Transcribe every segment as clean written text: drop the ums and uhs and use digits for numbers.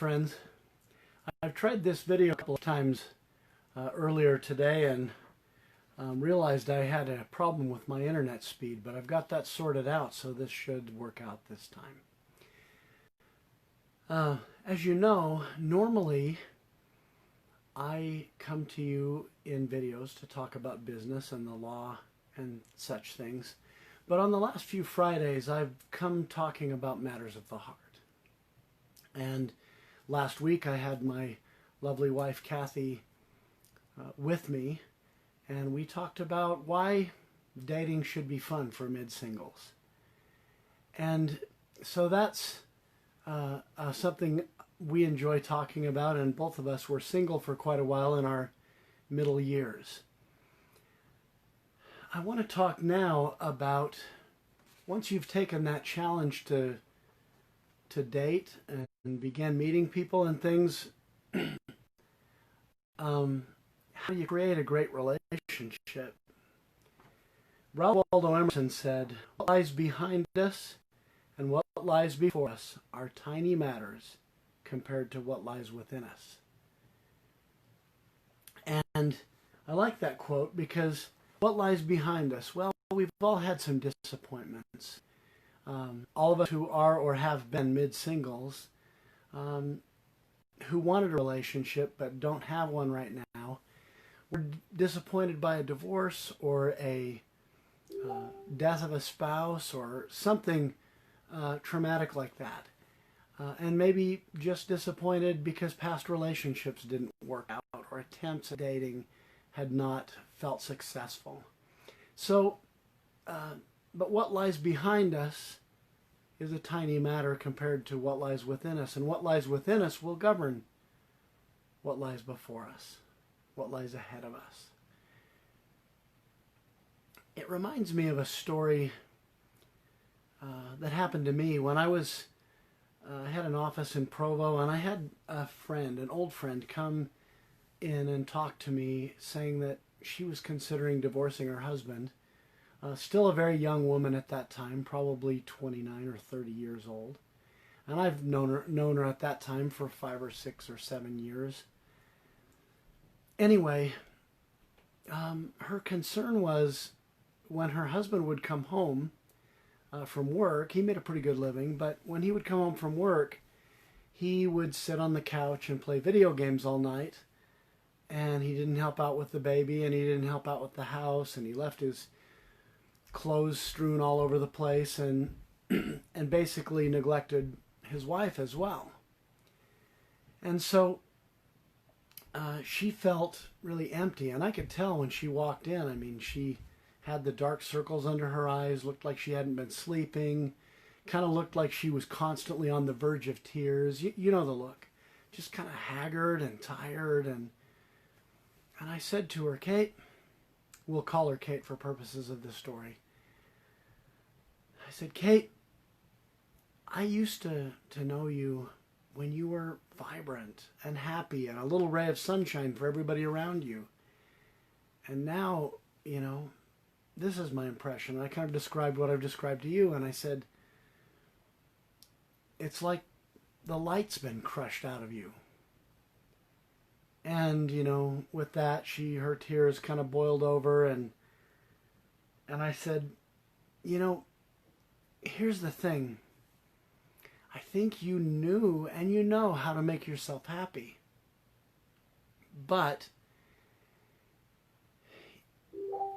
friends. I've tried this video a couple of times earlier today and realized I had a problem with my internet speed, but I've got that sorted out, so this should work out this time. As you know, normally I come to you in videos to talk about business and the law and such things, but on the last few Fridays I've come talking about matters of the heart. And last week I had my lovely wife Kathy with me, and we talked about why dating should be fun for mid-singles. And so that's something we enjoy talking about, and both of us were single for quite a while in our middle years. I want to talk now about once you've taken that challenge to date and begin meeting people and things, how do you create a great relationship? Ralph Waldo Emerson said, "What lies behind us and what lies before us are tiny matters compared to what lies within us." And I like that quote because what lies behind us? Well, we've all had some disappointments. All of us who are or have been mid-singles, who wanted a relationship but don't have one right now, were disappointed by a divorce or a death of a spouse or something traumatic like that. And maybe just disappointed because past relationships didn't work out or attempts at dating had not felt successful. So, but what lies behind us is a tiny matter compared to what lies within us. And what lies within us will govern what lies before us, what lies ahead of us. It reminds me of a story that happened to me when I had an office in Provo, and I had a friend, an old friend, come in and talk to me saying that she was considering divorcing her husband. Still a very young woman at that time, probably 29 or 30 years old. And I've known her at that time for 5 or 6 or 7 years. Anyway, her concern was when her husband would come home from work, he made a pretty good living, but when he would come home from work, he would sit on the couch and play video games all night, and he didn't help out with the baby, and he didn't help out with the house, and he left his clothes strewn all over the place, and and basically neglected his wife as well. And so she felt really empty, and I could tell when she walked in. I mean, she had the dark circles under her eyes, looked like she hadn't been sleeping, kind of looked like she was constantly on the verge of tears. You know the look, just kind of haggard and tired. And I said to her, "Kate," we'll call her Kate for purposes of this story. I said, "Kate, I used to know you when you were vibrant and happy and a little ray of sunshine for everybody around you. And now, this is my impression." I kind of described what I've described to you, and I said, "It's like the light's been crushed out of you." And, with that, her tears kind of boiled over, and I said, "Here's the thing. I think you knew and you know how to make yourself happy. But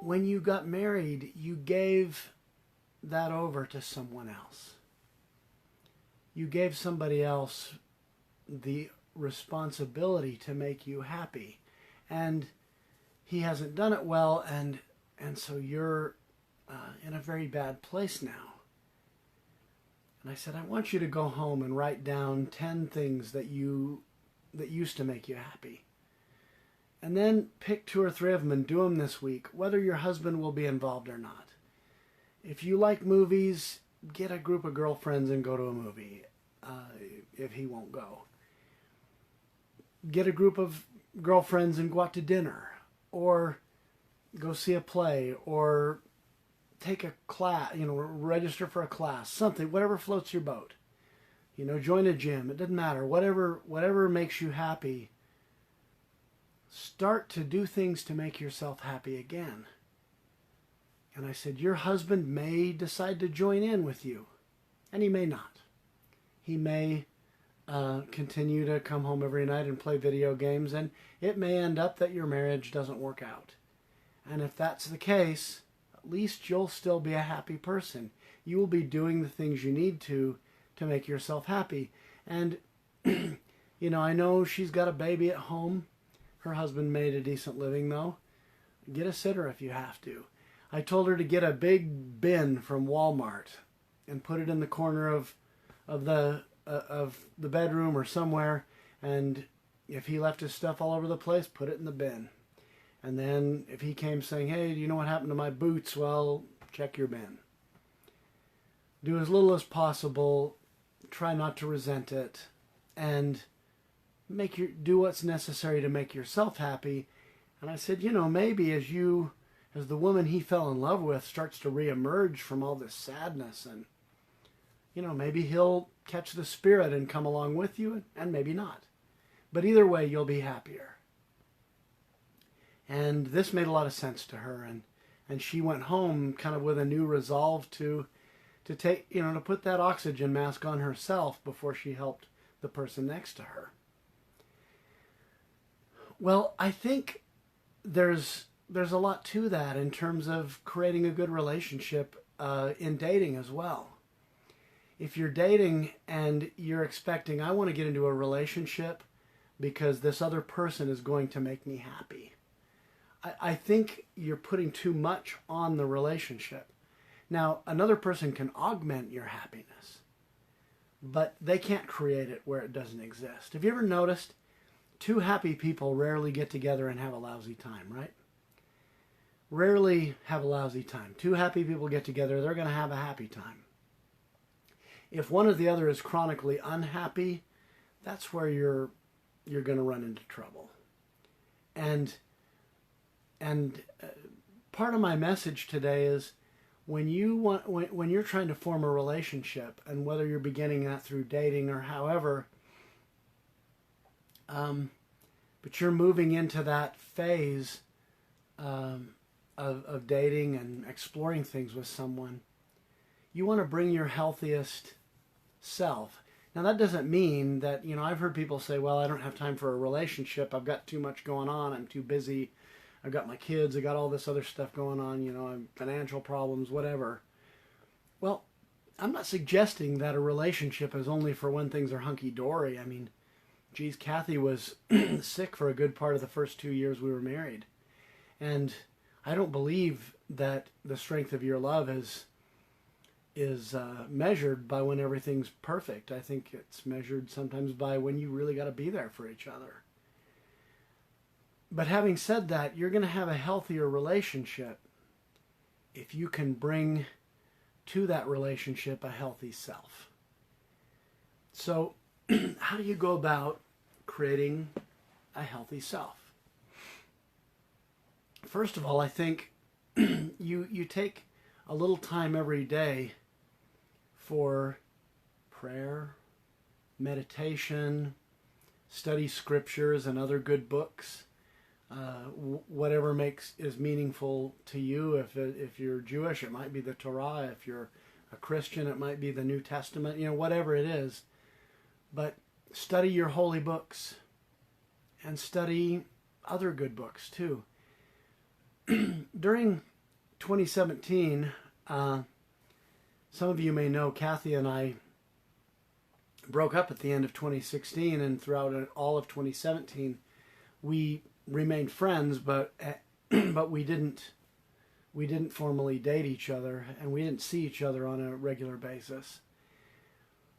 when you got married, you gave that over to someone else. You gave somebody else the responsibility to make you happy. And he hasn't done it well, and so you're in a very bad place now." And I said, "I want you to go home and write down 10 things that used to make you happy. And then pick 2 or 3 of them and do them this week, whether your husband will be involved or not. If you like movies, get a group of girlfriends and go to a movie, if he won't go. Get a group of girlfriends and go out to dinner, or go see a play, or take a class, register for a class, something, whatever floats your boat. Join a gym. It doesn't matter. Whatever makes you happy, start to do things to make yourself happy again. And I said, your husband may decide to join in with you, and he may not. He may continue to come home every night and play video games, and it may end up that your marriage doesn't work out. And if that's the case, at least you'll still be a happy person. You will be doing the things you need to make yourself happy. And, I know she's got a baby at home. Her husband made a decent living, though. Get a sitter if you have to. I told her to get a big bin from Walmart and put it in the corner of the bedroom or somewhere, and if he left his stuff all over the place, put it in the bin. And then if he came saying, hey, do you know what happened to my boots? Well, check your bin. Do as little as possible. Try not to resent it, and do what's necessary to make yourself happy. And I said, maybe as the woman he fell in love with starts to reemerge from all this sadness, and maybe he'll catch the spirit and come along with you, and maybe not. But either way, you'll be happier. And this made a lot of sense to her, and she went home kind of with a new resolve to take, to put that oxygen mask on herself before she helped the person next to her. Well, I think there's a lot to that in terms of creating a good relationship in dating as well. If you're dating and you're expecting, I want to get into a relationship because this other person is going to make me happy, I think you're putting too much on the relationship. Now, another person can augment your happiness, but they can't create it where it doesn't exist. Have you ever noticed two happy people rarely get together and have a lousy time, right? Rarely have a lousy time. Two happy people get together, they're going to have a happy time. If one or the other is chronically unhappy, that's where you're going to run into trouble. And part of my message today is when you're trying to form a relationship, and whether you're beginning that through dating or however, but you're moving into that phase of dating and exploring things with someone, you want to bring your healthiest self. Now that doesn't mean that, I've heard people say, well, I don't have time for a relationship. I've got too much going on. I'm too busy. I've got my kids. I got all this other stuff going on. I'm financial problems, whatever. Well, I'm not suggesting that a relationship is only for when things are hunky-dory. I mean, geez, Kathy was sick for a good part of the first 2 years we were married. And I don't believe that the strength of your love is measured by when everything's perfect. I think it's measured sometimes by when you really got to be there for each other. But having said that, you're going to have a healthier relationship if you can bring to that relationship a healthy self. So how do you go about creating a healthy self? First of all, I think you take a little time every day for prayer, meditation, study scriptures and other good books. Whatever is meaningful to you. If you're Jewish, it might be the Torah. If you're a Christian, it might be the New Testament. Whatever it is. But study your holy books and study other good books too. During 2017, some of you may know Kathy and I broke up at the end of 2016, and throughout all of 2017, we remained friends, but we didn't formally date each other, and we didn't see each other on a regular basis.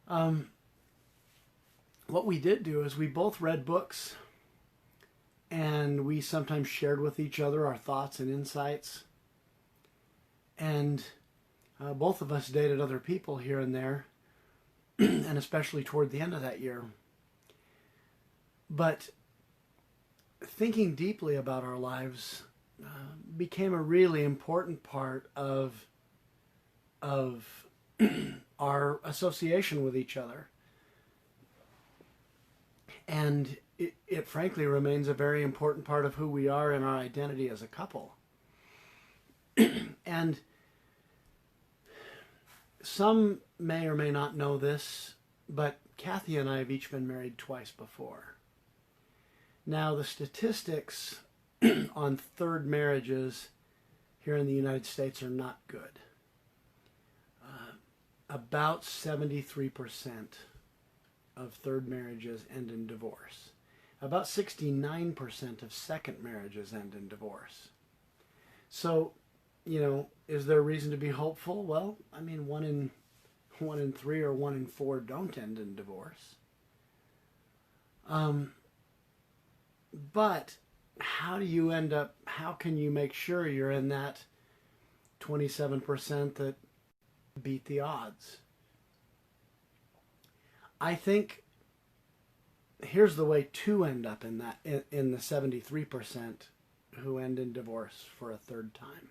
What we did do is we both read books, and we sometimes shared with each other our thoughts and insights. And both of us dated other people here and there, and especially toward the end of that year. But thinking deeply about our lives became a really important part of our association with each other. And it frankly remains a very important part of who we are and our identity as a couple. And some may or may not know this, but Kathy and I have each been married twice before. Now, the statistics on third marriages here in the United States are not good. About 73% of third marriages end in divorce. About 69% of second marriages end in divorce. So, is there a reason to be hopeful? Well, I mean, one in three or 1 in 4 don't end in divorce. But how can you make sure you're in that 27% that beat the odds? I think here's the way to end up in the 73% who end in divorce for a third time,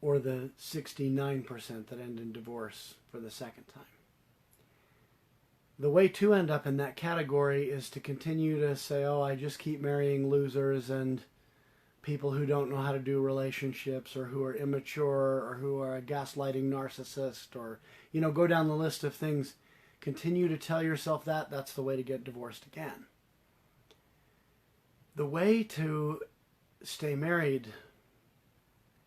or the 69% that end in divorce for the second time. The way to end up in that category is to continue to say, oh, I just keep marrying losers and people who don't know how to do relationships, or who are immature, or who are a gaslighting narcissist, or, go down the list of things. Continue to tell yourself that's the way to get divorced again. The way to stay married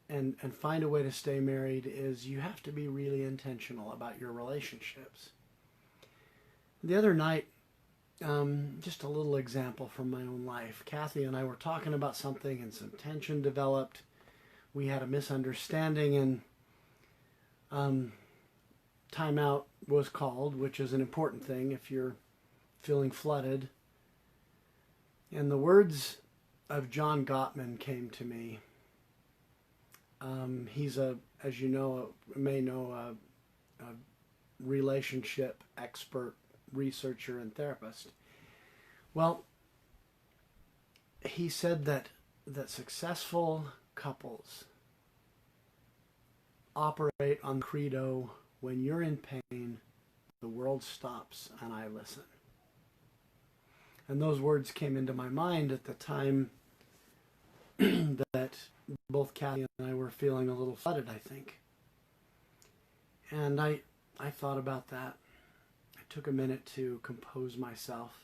and find a way to stay married is you have to be really intentional about your relationships. The other night, just a little example from my own life. Kathy and I were talking about something and some tension developed. We had a misunderstanding and timeout was called, which is an important thing if you're feeling flooded. And the words of John Gottman came to me. He's as you know, may know, a relationship expert, researcher, and therapist. Well, he said that successful couples operate on the credo, when you're in pain, the world stops and I listen. And those words came into my mind at the time that both Kathy and I were feeling a little flooded, I think. And I thought about that. I took a minute to compose myself.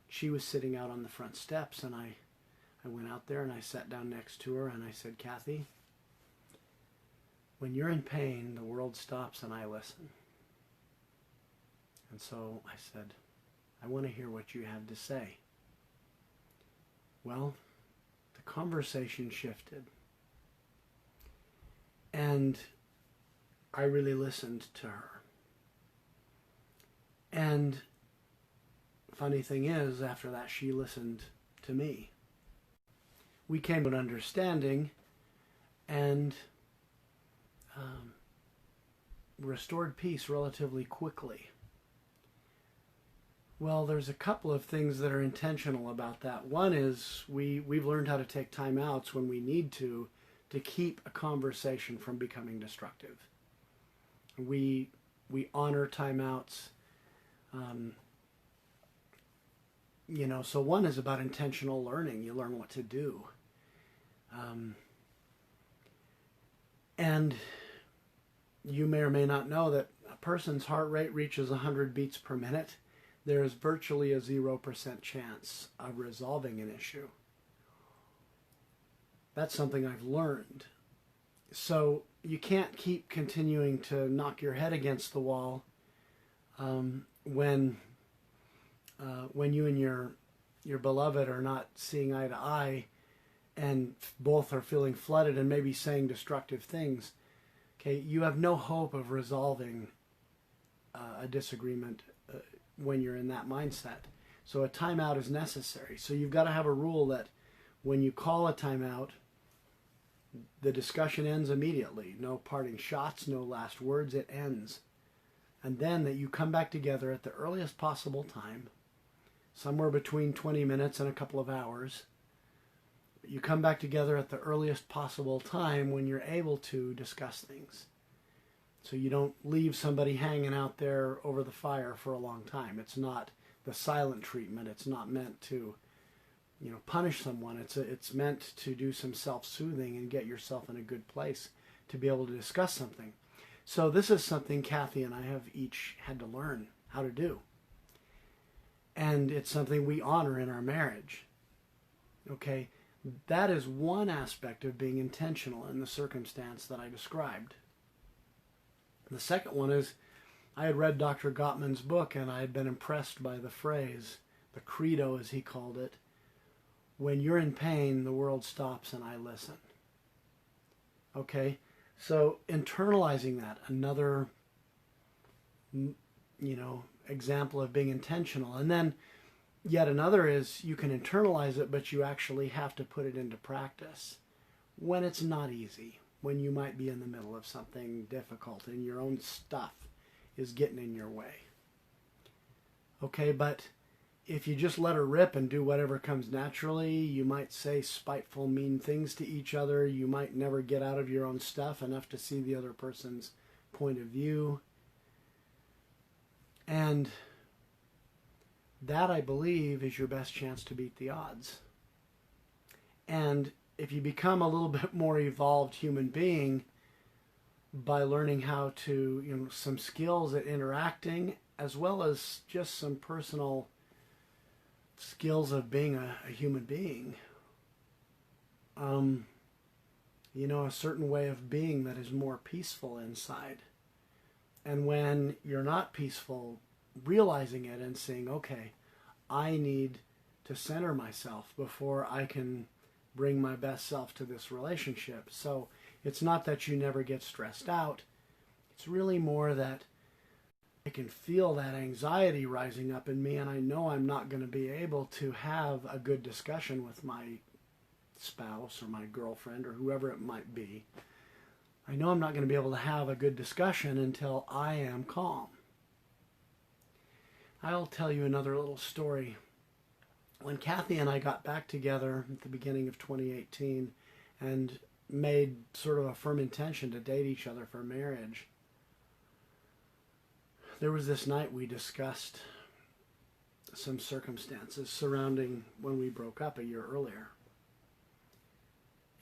She was sitting out on the front steps, and I went out there and I sat down next to her and I said, Kathy, when you're in pain, the world stops and I listen. And so I said, I want to hear what you have to say. Well, the conversation shifted. And I really listened to her. And funny thing is, after that, she listened to me. We came to an understanding and restored peace relatively quickly. Well, there's a couple of things that are intentional about that. One is we've learned how to take time outs when we need to keep a conversation from becoming destructive. We honor timeouts. So one is about intentional learning. You learn what to do. And you may or may not know that a person's heart rate reaches 100 beats per minute. There is virtually a 0% chance of resolving an issue. That's something I've learned. So you can't keep continuing to knock your head against the wall when you and your beloved are not seeing eye to eye, and both are feeling flooded and maybe saying destructive things. Okay, you have no hope of resolving a disagreement when you're in that mindset. So a timeout is necessary. So you've got to have a rule that when you call a timeout, the discussion ends immediately. No parting shots, no last words, it ends. And then that you come back together at the earliest possible time, somewhere between 20 minutes and a couple of hours. You come back together at the earliest possible time when you're able to discuss things. So you don't leave somebody hanging out there over the fire for a long time. It's not the silent treatment. It's not meant to, punish someone. It's meant to do some self-soothing and get yourself in a good place to be able to discuss something. So this is something Kathy and I have each had to learn how to do. And it's something we honor in our marriage. Okay? That is one aspect of being intentional in the circumstance that I described. The second one is, I had read Dr. Gottman's book and I had been impressed by the phrase, the credo as he called it, when you're in pain, the world stops and I listen. Okay? So internalizing that, another, example of being intentional. And then yet another is you can internalize it, but you actually have to put it into practice when it's not easy, when you might be in the middle of something difficult and your own stuff is getting in your way. Okay, but if you just let her rip and do whatever comes naturally, you might say spiteful, mean things to each other. You might never get out of your own stuff enough to see the other person's point of view. And that, I believe, is your best chance to beat the odds. And if you become a little bit more evolved human being by learning how to, some skills at interacting, as well as just some personal skills of being a human being, a certain way of being that is more peaceful inside. And when you're not peaceful, realizing it and saying, okay, I need to center myself before I can bring my best self to this relationship. So it's not that you never get stressed out. It's really more that I can feel that anxiety rising up in me, and I know I'm not going to be able to have a good discussion with my spouse or my girlfriend or whoever it might be. I know I'm not going to be able to have a good discussion until I am calm. I'll tell you another little story. When Kathy and I got back together at the beginning of 2018 and made sort of a firm intention to date each other for marriage, there was this night we discussed some circumstances surrounding when we broke up a year earlier.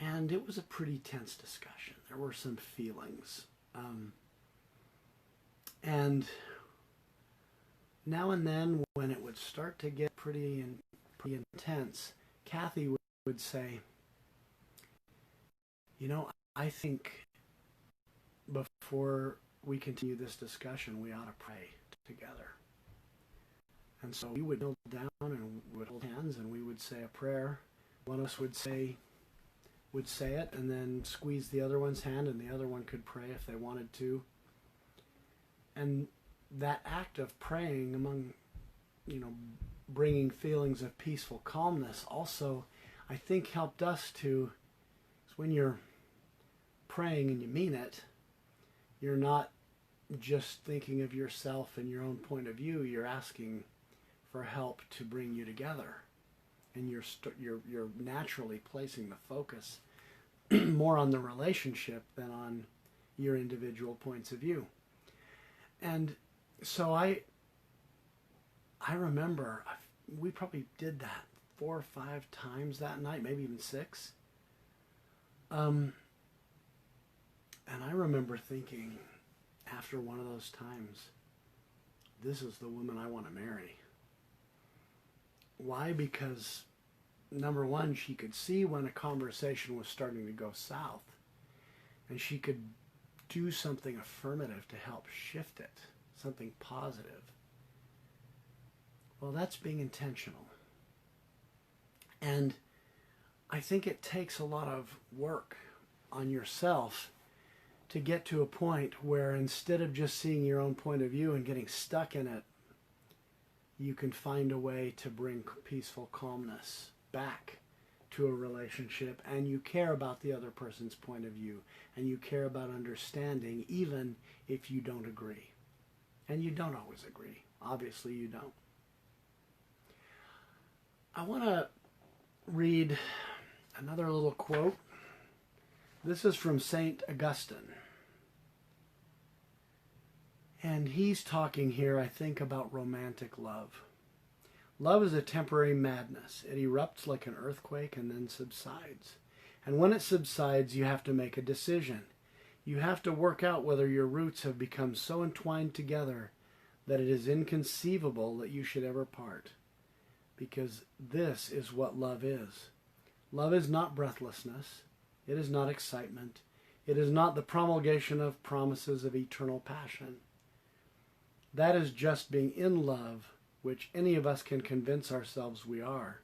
And it was a pretty tense discussion. There were some feelings. And now and then when it would start to get pretty intense, Kathy would say, I think before we continue this discussion, we ought to pray together. And so we would kneel down and we would hold hands and we would say a prayer. One of us would say it and then squeeze the other one's hand, and the other one could pray if they wanted to. And that act of praying among, bringing feelings of peaceful calmness also, I think, helped us to, when you're praying and you mean it, you're not just thinking of yourself and your own point of view. You're asking for help to bring you together, and you're naturally placing the focus more on the relationship than on your individual points of view. And so I remember we probably did that 4 or 5 times that night, maybe even 6. And I remember thinking after one of those times, this is the woman I want to marry. Why? Because, number one, she could see when a conversation was starting to go south, and she could do something affirmative to help shift it, something positive. Well, that's being intentional. And I think it takes a lot of work on yourself to get to a point where instead of just seeing your own point of view and getting stuck in it, you can find a way to bring peaceful calmness back to a relationship, and you care about the other person's point of view, and you care about understanding even if you don't agree. And you don't always agree. Obviously you don't. I want to read another little quote. This is from St. Augustine. And he's talking here, I think, about romantic love. Love is a temporary madness. It erupts like an earthquake and then subsides. And when it subsides, you have to make a decision. You have to work out whether your roots have become so entwined together that it is inconceivable that you should ever part. Because this is what love is. Love is not breathlessness. It is not excitement. It is not the promulgation of promises of eternal passion. That is just being in love, which any of us can convince ourselves we are.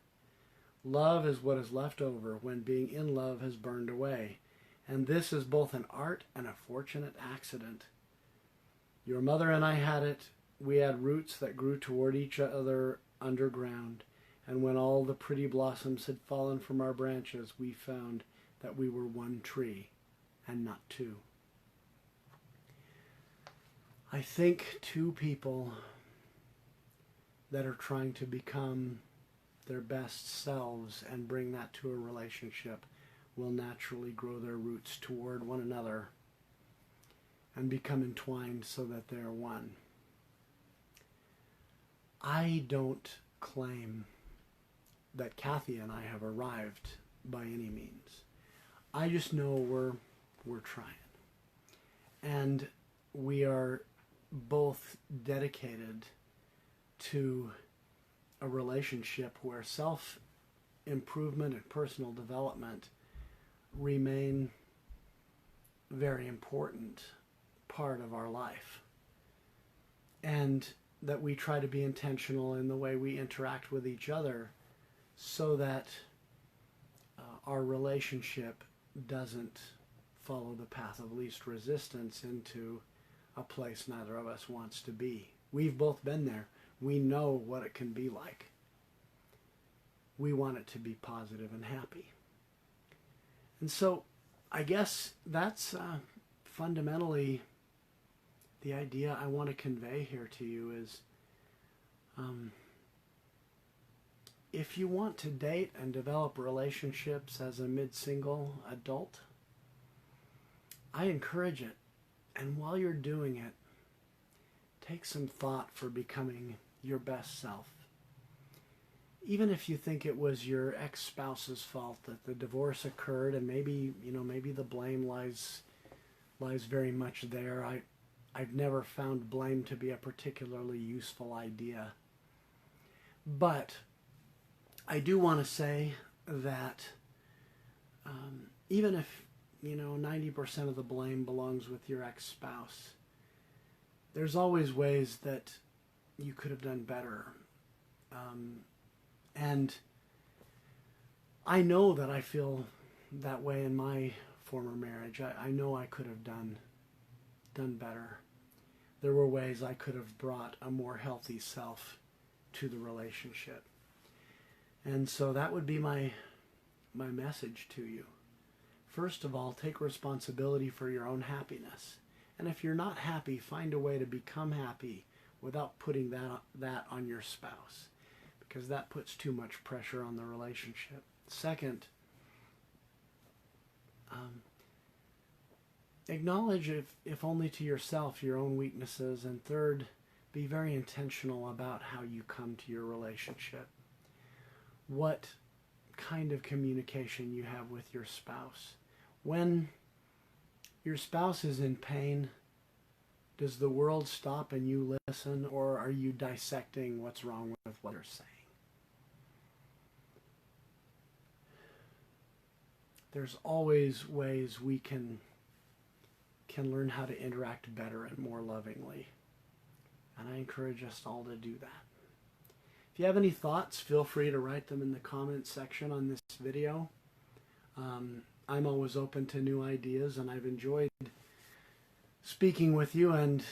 Love is what is left over when being in love has burned away. And this is both an art and a fortunate accident. Your mother and I had it. We had roots that grew toward each other underground. And when all the pretty blossoms had fallen from our branches, we found that we were one tree and not two. I think two people that are trying to become their best selves and bring that to a relationship will naturally grow their roots toward one another and become entwined so that they are one. I don't claim that Kathy and I have arrived by any means. I just know we're trying. And we are both dedicated to a relationship where self-improvement and personal development remain a very important part of our life. And that we try to be intentional in the way we interact with each other so that our relationship doesn't follow the path of least resistance into a place neither of us wants to be. We've both been there. We know what it can be like. We want it to be positive and happy. And so I guess that's fundamentally the idea I want to convey here to you is if you want to date and develop relationships as a mid-single adult, I encourage it. And while you're doing it, take some thought for becoming your best self. Even if you think it was your ex-spouse's fault that the divorce occurred, and maybe the blame lies very much there. I've never found blame to be a particularly useful idea. But I do want to say that even if 90% of the blame belongs with your ex-spouse, there's always ways that you could have done better. And I know that I feel that way in my former marriage. I know I could have done better. There were ways I could have brought a more healthy self to the relationship. And so that would be my message to you. First of all, take responsibility for your own happiness. And if you're not happy, find a way to become happy without putting that on your spouse, because that puts too much pressure on the relationship. Second, acknowledge, if only to yourself, your own weaknesses. And third, be very intentional about how you come to your relationship. What kind of communication you have with your spouse. When your spouse is in pain, does the world stop and you listen, or are you dissecting what's wrong with what they're saying? There's always ways we can learn how to interact better and more lovingly. And I encourage us all to do that. If you have any thoughts, feel free to write them in the comments section on this video. I'm always open to new ideas, and I've enjoyed speaking with you and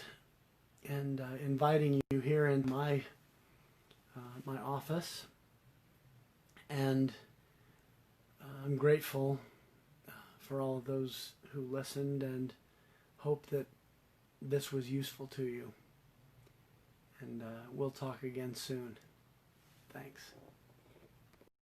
inviting you here in my office. And I'm grateful for all of those who listened, and hope that this was useful to you. And we'll talk again soon. Thanks.